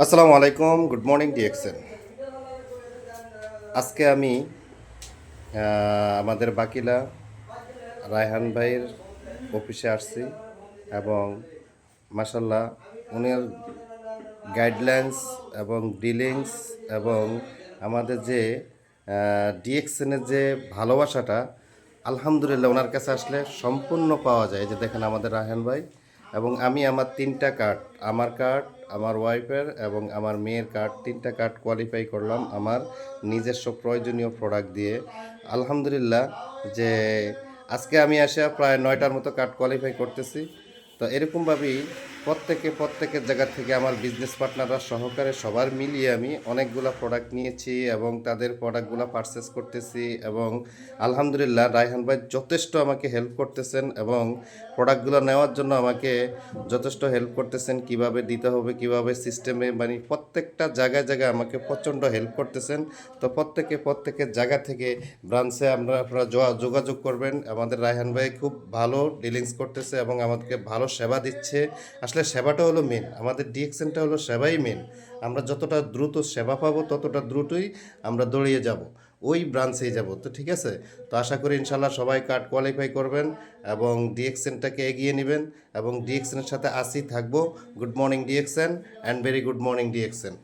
আসসালামু আলাইকুম, good morning DXN. আজকে আমি আমাদের বাকিলা রায়হান ভাইয়ের অফিসে আসছি এবং মাসাল্লাহ উনার গাইডলাইন্স এবং ডিলিংস এবং আমাদের যে ডিএক্সএনের যে ভালোবাসাটা আলহামদুলিল্লাহ ওনার কাছে আসলে সম্পূর্ণ পাওয়া যায়। এই যে দেখেন আমাদের রায়হান ভাই এবং আমি আমার তিনটা কার্ড, আমার কার্ড, আমার ওয়াইফের এবং আমার মেয়ের কার্ড, তিনটা কার্ড কোয়ালিফাই করলাম আমার নিজস্ব প্রয়োজনীয় প্রোডাক্ট দিয়ে। আলহামদুলিল্লাহ যে আজকে আমি আসা প্রায় 9টার মতো কার্ড কোয়ালিফাই করতেছি। তো এরকমভাবেই প্রত্যেকের জায়গা থেকে আমার বিজনেস পার্টনাররা সহকারে সবার মিলিয়ে আমি অনেকগুলো প্রোডাক্ট নিয়েছি এবং তাদের প্রোডাক্টগুলো পারচেস করতেছি এবং আলহামদুলিল্লাহ রায়হান ভাই যথেষ্ট আমাকে হেল্প করতেছেন এবং প্রোডাক্টগুলো নেওয়ার জন্য আমাকে যথেষ্ট হেল্প করতেছেন, কিভাবে দিতে হবে, কিভাবে সিস্টেমে, মানে প্রত্যেকটা জায়গায় আমাকে প্রচণ্ড হেল্প করতেছেন। তো প্রত্যেকের জায়গা থেকে ব্রাঞ্চে আপনারা যোগাযোগ করবেন। আমাদের রায়হান ভাই খুব ভালো ডিলিংস করতেছে এবং আমাদেরকে ভালো সেবা দিচ্ছে। আসলে সেবাটা হলো মেন, আমাদের ডিএক্সএনটা হলো সেবাই মেন। আমরা যতটা দ্রুত সেবা পাবো ততটা দ্রুতই আমরা দৌড়িয়ে যাব, ওই ব্রাঞ্চেই যাব। তো ঠিক আছে, তো আশা করি ইনশাল্লাহ সবাই কার্ড কোয়ালিফাই করবেন এবং ডিএক্সএনটাকে এগিয়ে নেবেন এবং ডিএক্সএনের সাথে আসি থাকবো। Good morning DXN and very good morning DXN.